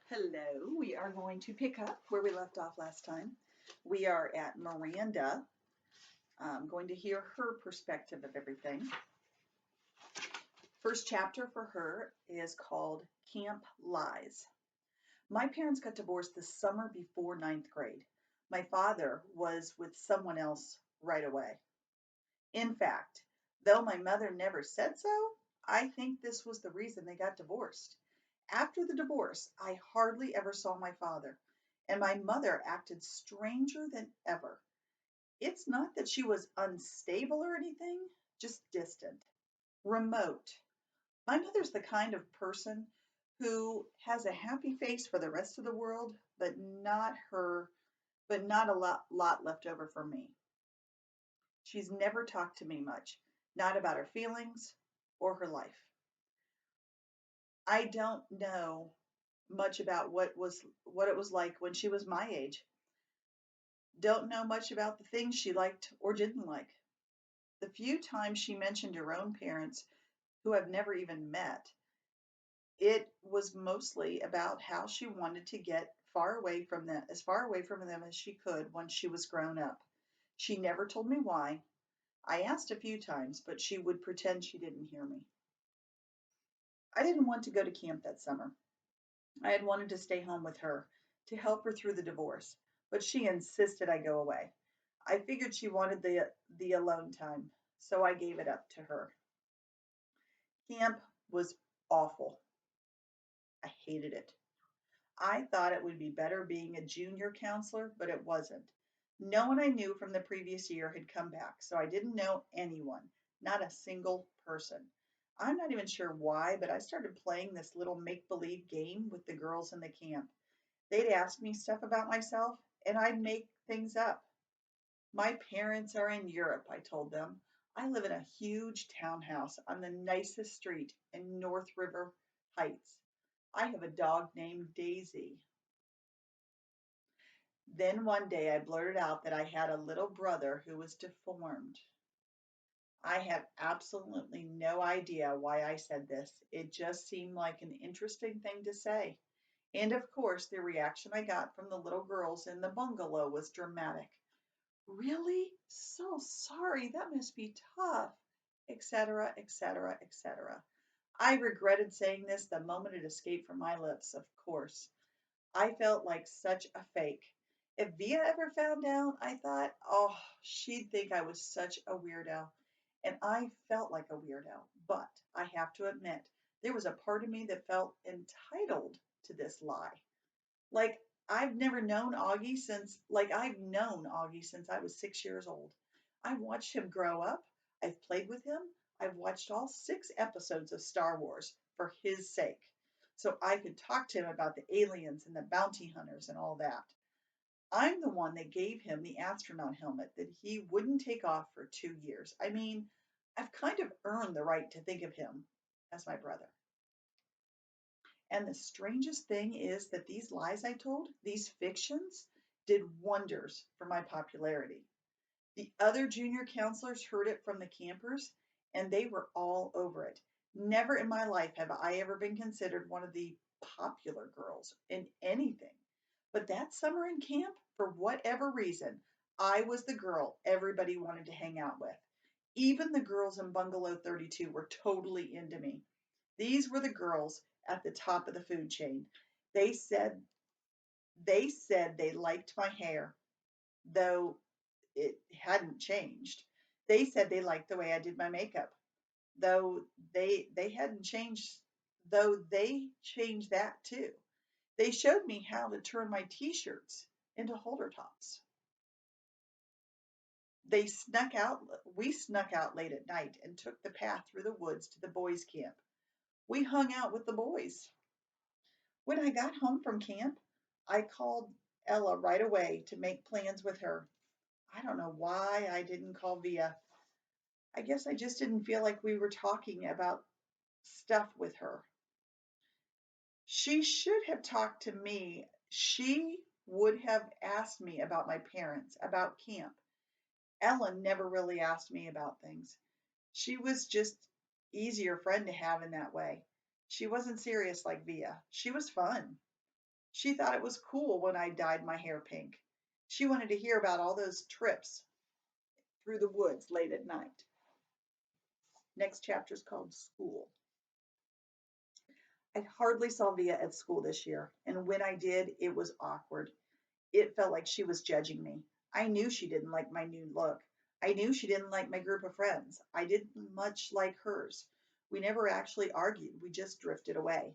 Hello, we are going to pick up where we left off last time. We are at Miranda. I'm going to hear her perspective of everything. First chapter for her is called Camp Lies. My parents got divorced the summer before ninth grade. My father was with someone else right away. In fact, though my mother never said so, I think this was the reason they got divorced. After the divorce, I hardly ever saw my father, and my mother acted stranger than ever. It's not that she was unstable or anything, just distant, remote. My mother's the kind of person who has a happy face for the rest of the world, but not a lot left over for me. She's never talked to me much, not about her feelings or her life. I don't know much about what it was like when she was my age. Don't know much about the things she liked or didn't like. The few times she mentioned her own parents, who I've never even met, it was mostly about how she wanted to get far away from them as she could once she was grown up. She never told me why. I asked a few times, but she would pretend she didn't hear me. I didn't want to go to camp that summer. I had wanted to stay home with her to help her through the divorce, but she insisted I go away. I figured she wanted the alone time, so I gave it up to her. Camp was awful. I hated it. I thought it would be better being a junior counselor, but it wasn't. No one I knew from the previous year had come back, so I didn't know anyone, not a single person. I'm not even sure why, but I started playing this little make believe game with the girls in the camp. They'd ask me stuff about myself, and I'd make things up. My parents are in Europe, I told them. I live in a huge townhouse on the nicest street in North River Heights. I have a dog named Daisy. Then one day I blurted out that I had a little brother who was deformed. I have absolutely no idea why I said this. It just seemed like an interesting thing to say. And of course, the reaction I got from the little girls in the bungalow was dramatic. Really? So sorry. That must be tough, etc., etc., etc. I regretted saying this the moment it escaped from my lips, of course. I felt like such a fake. If Via ever found out, I thought, oh, she'd think I was such a weirdo. And I felt like a weirdo. But I have to admit, there was a part of me that felt entitled to this lie. Like I've known Augie since I was 6 years old. I've watched him grow up. I've played with him. I've watched all 6 episodes of Star Wars for his sake. So I could talk to him about the aliens and the bounty hunters and all that. I'm the one that gave him the astronaut helmet that he wouldn't take off for 2 years. I mean, I've kind of earned the right to think of him as my brother. And the strangest thing is that these lies I told, these fictions, did wonders for my popularity. The other junior counselors heard it from the campers, and they were all over it. Never in my life have I ever been considered one of the popular girls in anything. But that summer in camp, for whatever reason, I was the girl everybody wanted to hang out with. Even the girls in Bungalow 32 were totally into me. These were the girls at the top of the food chain. They said they liked my hair, though it hadn't changed. They said they liked the way I did my makeup, though they hadn't changed though they changed that too. They showed me how to turn my t-shirts into holder tops. We snuck out late at night and took the path through the woods to the boys' camp. We hung out with the boys. When I got home from camp, I called Ella right away to make plans with her. I don't know why I didn't call Via. I guess I just didn't feel like we were talking about stuff with her. She should have talked to me. She would have asked me about my parents, about camp. Ella never really asked me about things. She was just easier friend to have in that way. She wasn't serious like Via. She was fun. She thought it was cool when I dyed my hair pink. She wanted to hear about all those trips through the woods late at night. Next chapter is called School. I hardly saw Via at school this year, and when I did, it was awkward. It felt like she was judging me. I knew she didn't like my new look. I knew she didn't like my group of friends. I didn't much like hers. We never actually argued, we just drifted away.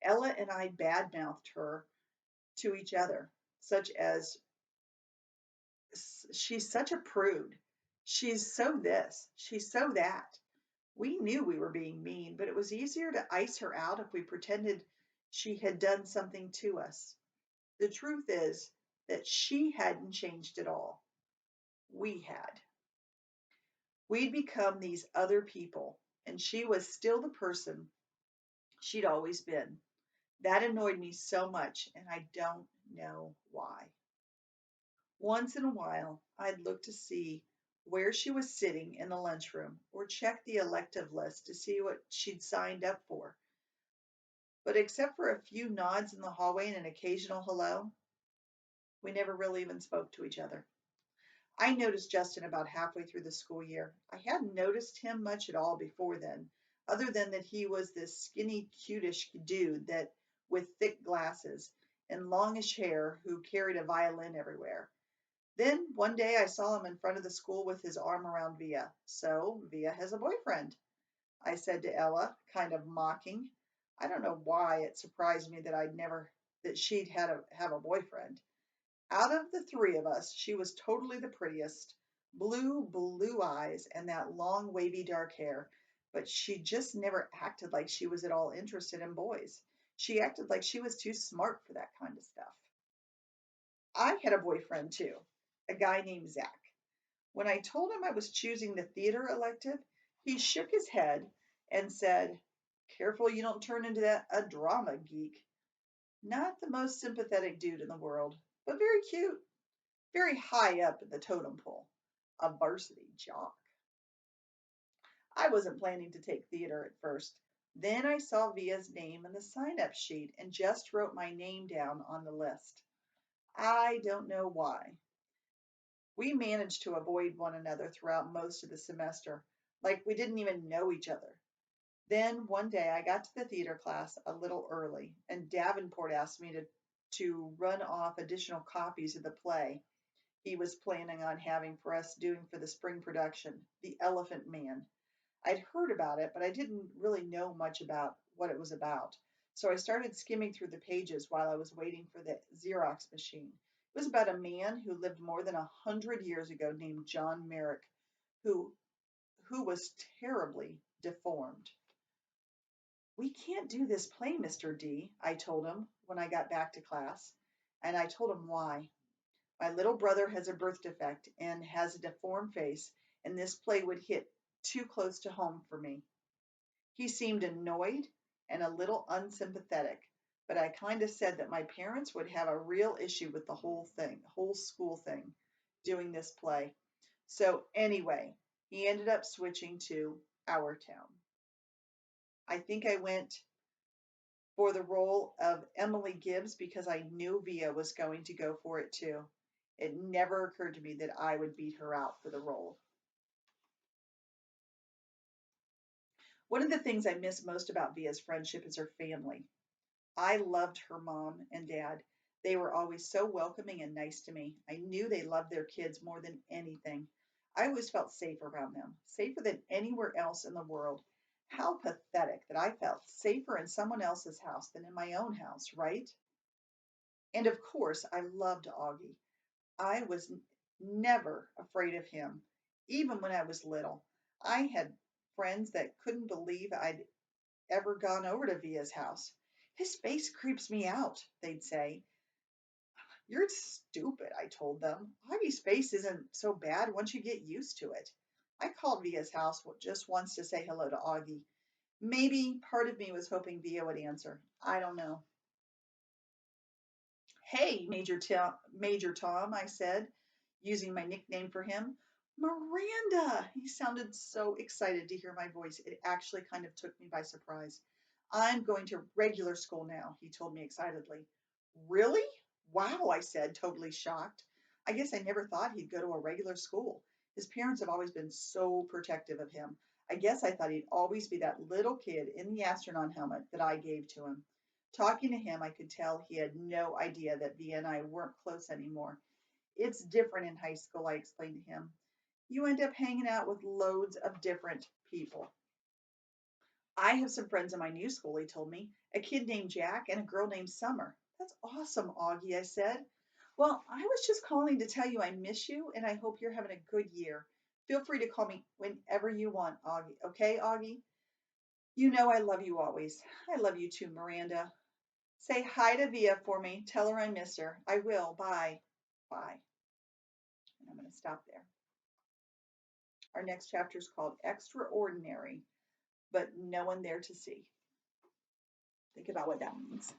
Ella and I badmouthed her to each other, such as, she's such a prude. She's so this, she's so that. We knew we were being mean, but it was easier to ice her out if we pretended she had done something to us. The truth is that she hadn't changed at all. We had. We'd become these other people, and she was still the person she'd always been. That annoyed me so much, and I don't know why. Once in a while, I'd look to see where she was sitting in the lunchroom or check the elective list to see what she'd signed up for. But except for a few nods in the hallway and an occasional hello, we never really even spoke to each other. I noticed Justin about halfway through the school year. I hadn't noticed him much at all before then, other than that he was this skinny, cutish dude that with thick glasses and longish hair who carried a violin everywhere. Then one day I saw him in front of the school with his arm around Via. So Via has a boyfriend, I said to Ella, kind of mocking. I don't know why it surprised me that she'd have a boyfriend. Out of the three of us, she was totally the prettiest. Blue eyes and that long, wavy dark hair. But she just never acted like she was at all interested in boys. She acted like she was too smart for that kind of stuff. I had a boyfriend too, a guy named Zach. When I told him I was choosing the theater elective, he shook his head and said, "Careful you don't turn into a drama geek." Not the most sympathetic dude in the world, but very cute. Very high up in the totem pole, a varsity jock. I wasn't planning to take theater at first. Then I saw Via's name in the sign up sheet and just wrote my name down on the list. I don't know why. We managed to avoid one another throughout most of the semester, like we didn't even know each other. Then one day I got to the theater class a little early, and Davenport asked me to run off additional copies of the play he was planning on having for us doing for the spring production, The Elephant Man. I'd heard about it, but I didn't really know much about what it was about. So I started skimming through the pages while I was waiting for the Xerox machine. It was about a man who lived more than 100 years ago named John Merrick, who was terribly deformed. We can't do this play, Mr. D, I told him when I got back to class, and I told him why. My little brother has a birth defect and has a deformed face, and this play would hit too close to home for me. He seemed annoyed and a little unsympathetic, but I kind of said that my parents would have a real issue with the whole school thing, doing this play. So anyway, he ended up switching to our town. I think I went for the role of Emily Gibbs because I knew Via was going to go for it too. It never occurred to me that I would beat her out for the role. One of the things I miss most about Via's friendship is her family. I loved her mom and dad. They were always so welcoming and nice to me. I knew they loved their kids more than anything. I always felt safe around them, safer than anywhere else in the world. How pathetic that I felt safer in someone else's house than in my own house, right? And of course, I loved Augie. I was never afraid of him, even when I was little. I had friends that couldn't believe I'd ever gone over to Via's house. His face creeps me out, they'd say. You're stupid, I told them. Augie's face isn't so bad once you get used to it. I called Via's house just once to say hello to Augie. Maybe part of me was hoping Via would answer. I don't know. Hey, Major Tom, I said, using my nickname for him. Miranda! He sounded so excited to hear my voice. It actually kind of took me by surprise. I'm going to regular school now, he told me excitedly. Really? Wow, I said, totally shocked. I guess I never thought he'd go to a regular school. His parents have always been so protective of him. I guess I thought he'd always be that little kid in the astronaut helmet that I gave to him. Talking to him, I could tell he had no idea that Via and I weren't close anymore. It's different in high school, I explained to him. You end up hanging out with loads of different people. I have some friends in my new school, he told me. A kid named Jack and a girl named Summer. That's awesome, Augie, I said. Well, I was just calling to tell you I miss you and I hope you're having a good year. Feel free to call me whenever you want, Augie. Okay, Augie? You know I love you always. I love you too, Miranda. Say hi to Via for me. Tell her I miss her. I will. Bye. Bye. And I'm going to stop there. Our next chapter is called Extraordinary, but no one there to see. Think about what that means.